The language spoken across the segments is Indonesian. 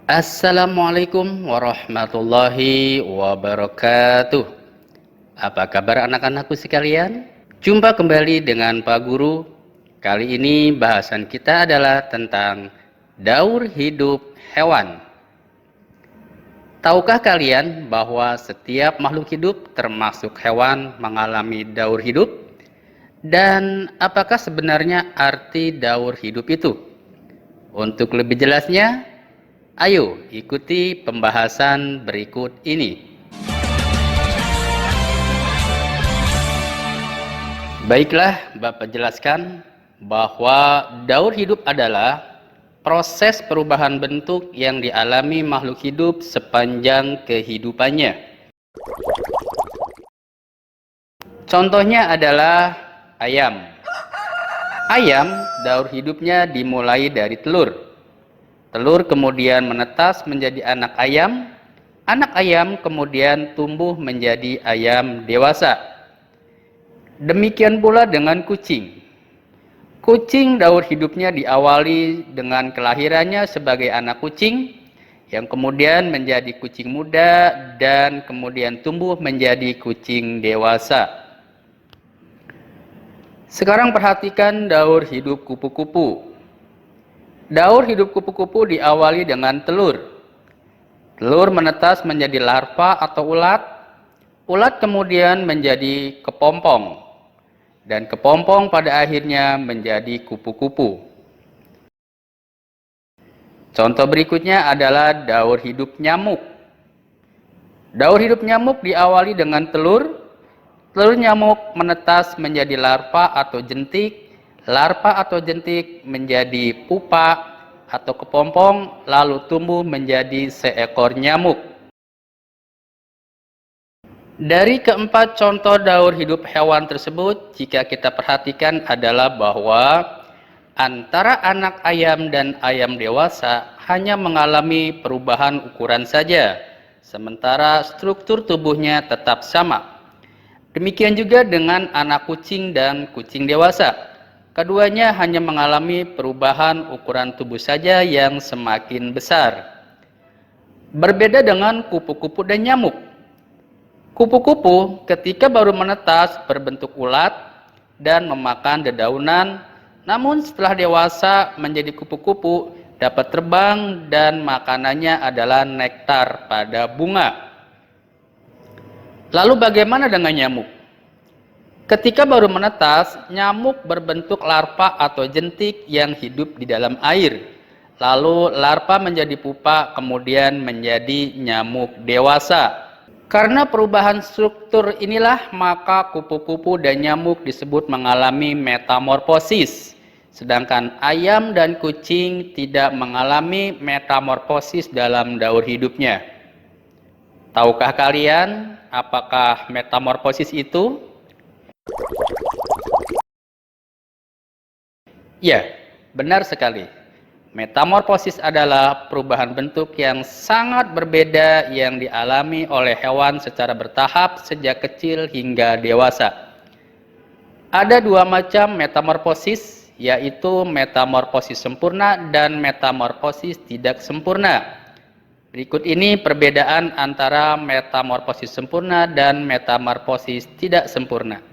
Assalamualaikum warahmatullahi wabarakatuh. Apa kabar anak-anakku sekalian? Jumpa kembali dengan Pak Guru. Kali ini bahasan kita adalah tentang daur hidup hewan. Tahukah kalian bahwa setiap makhluk hidup termasuk hewan mengalami daur hidup? Dan apakah sebenarnya arti daur hidup itu? Untuk lebih jelasnya, ayo ikuti pembahasan berikut ini. Baiklah, Bapak jelaskan bahwa daur hidup adalah proses perubahan bentuk yang dialami makhluk hidup sepanjang kehidupannya. Contohnya adalah ayam. Ayam, daur hidupnya dimulai dari telur. Telur kemudian menetas menjadi anak ayam. Anak ayam kemudian tumbuh menjadi ayam dewasa. Demikian pula dengan kucing. Kucing daur hidupnya diawali dengan kelahirannya sebagai anak kucing, yang kemudian menjadi kucing muda dan kemudian tumbuh menjadi kucing dewasa. Sekarang perhatikan daur hidup kupu-kupu. Daur hidup kupu-kupu diawali dengan telur. Telur menetas menjadi larva atau ulat. Ulat kemudian menjadi kepompong. Dan kepompong pada akhirnya menjadi kupu-kupu. Contoh berikutnya adalah daur hidup nyamuk. Daur hidup nyamuk diawali dengan telur. Telur nyamuk menetas menjadi larva atau jentik. Larva atau jentik menjadi pupa atau kepompong, lalu tumbuh menjadi seekor nyamuk. Dari keempat contoh daur hidup hewan tersebut, jika kita perhatikan adalah bahwa antara anak ayam dan ayam dewasa hanya mengalami perubahan ukuran saja, sementara struktur tubuhnya tetap sama. Demikian juga dengan anak kucing dan kucing dewasa. Keduanya hanya mengalami perubahan ukuran tubuh saja yang semakin besar. Berbeda dengan kupu-kupu dan nyamuk. Kupu-kupu ketika baru menetas berbentuk ulat dan memakan dedaunan, namun setelah dewasa menjadi kupu-kupu dapat terbang dan makanannya adalah nektar pada bunga. Lalu bagaimana dengan nyamuk? Ketika baru menetas, nyamuk berbentuk larva atau jentik yang hidup di dalam air. Lalu larva menjadi pupa, kemudian menjadi nyamuk dewasa. Karena perubahan struktur inilah, maka kupu-kupu dan nyamuk disebut mengalami metamorfosis. Sedangkan ayam dan kucing tidak mengalami metamorfosis dalam daur hidupnya. Tahukah kalian apakah metamorfosis itu? Ya, benar sekali. Metamorfosis adalah perubahan bentuk yang sangat berbeda yang dialami oleh hewan secara bertahap sejak kecil hingga dewasa. Ada dua macam metamorfosis, yaitu metamorfosis sempurna dan metamorfosis tidak sempurna. Berikut ini perbedaan antara metamorfosis sempurna dan metamorfosis tidak sempurna.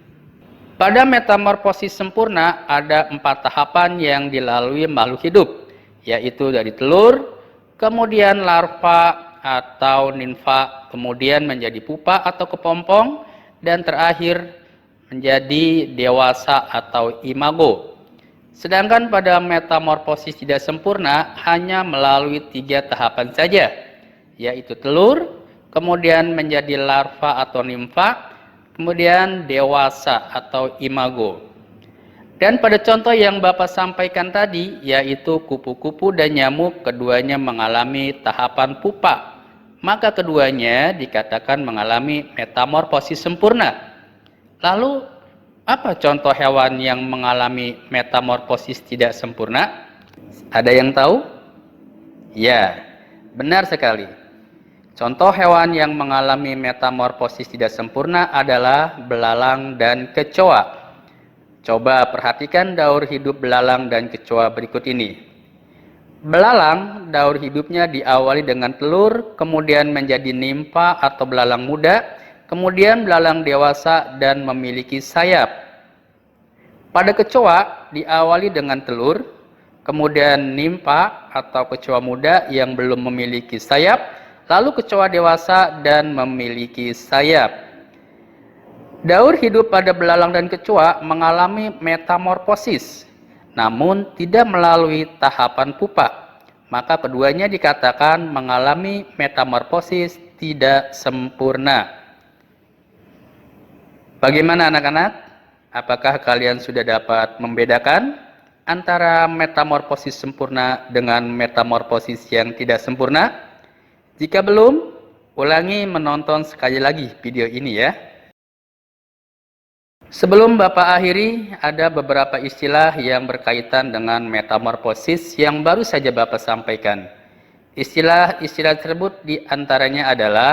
Pada metamorfosis sempurna ada 4 tahapan yang dilalui makhluk hidup, yaitu dari telur, kemudian larva atau nimfa, kemudian menjadi pupa atau kepompong, dan terakhir menjadi dewasa atau imago. Sedangkan pada metamorfosis tidak sempurna hanya melalui 3 tahapan saja, yaitu telur, kemudian menjadi larva atau nimfa, kemudian dewasa atau imago. Dan pada contoh yang Bapak sampaikan tadi, yaitu kupu-kupu dan nyamuk, keduanya mengalami tahapan pupa. Maka keduanya dikatakan mengalami metamorfosis sempurna. Lalu, apa contoh hewan yang mengalami metamorfosis tidak sempurna? Ada yang tahu? Ya, benar sekali. Contoh hewan yang mengalami metamorfosis tidak sempurna adalah belalang dan kecoa. Coba perhatikan daur hidup belalang dan kecoa berikut ini. Belalang, daur hidupnya diawali dengan telur, kemudian menjadi nimfa atau belalang muda, kemudian belalang dewasa dan memiliki sayap. Pada kecoa, diawali dengan telur, kemudian nimfa atau kecoa muda yang belum memiliki sayap, lalu kecoa dewasa dan memiliki sayap. Daur hidup pada belalang dan kecoa mengalami metamorfosis, namun tidak melalui tahapan pupa. Maka keduanya dikatakan mengalami metamorfosis tidak sempurna. Bagaimana anak-anak? Apakah kalian sudah dapat membedakan antara metamorfosis sempurna dengan metamorfosis yang tidak sempurna? Jika belum, ulangi menonton sekali lagi video ini ya. Sebelum Bapak akhiri, ada beberapa istilah yang berkaitan dengan metamorfosis yang baru saja Bapak sampaikan. Istilah-istilah tersebut diantaranya adalah,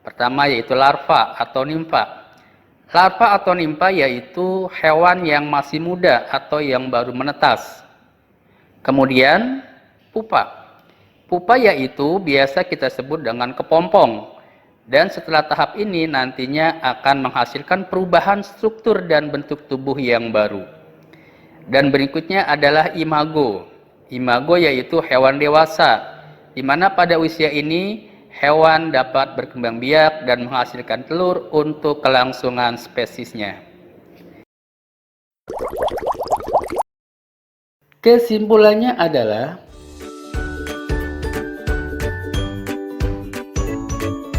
pertama yaitu larva atau nimfa. Larva atau nimfa yaitu hewan yang masih muda atau yang baru menetas. Kemudian pupa. Pupa yaitu biasa kita sebut dengan kepompong. Dan setelah tahap ini nantinya akan menghasilkan perubahan struktur dan bentuk tubuh yang baru. Dan berikutnya adalah imago. Imago yaitu hewan dewasa, di mana pada usia ini hewan dapat berkembang biak dan menghasilkan telur untuk kelangsungan spesiesnya. Kesimpulannya adalah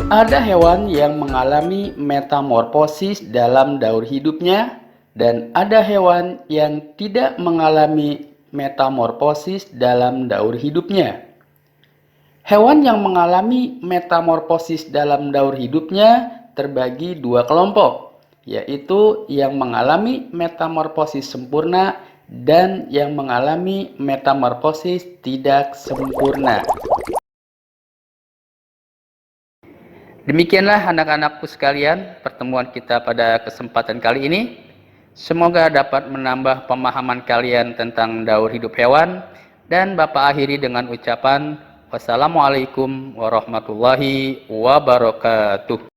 ada hewan yang mengalami metamorfosis dalam daur hidupnya dan ada hewan yang tidak mengalami metamorfosis dalam daur hidupnya. Hewan yang mengalami metamorfosis dalam daur hidupnya terbagi dua kelompok, yaitu yang mengalami metamorfosis sempurna dan yang mengalami metamorfosis tidak sempurna. Demikianlah anak-anakku sekalian pertemuan kita pada kesempatan kali ini. Semoga dapat menambah pemahaman kalian tentang daur hidup hewan. Dan Bapak akhiri dengan ucapan wassalamualaikum warahmatullahi wabarakatuh.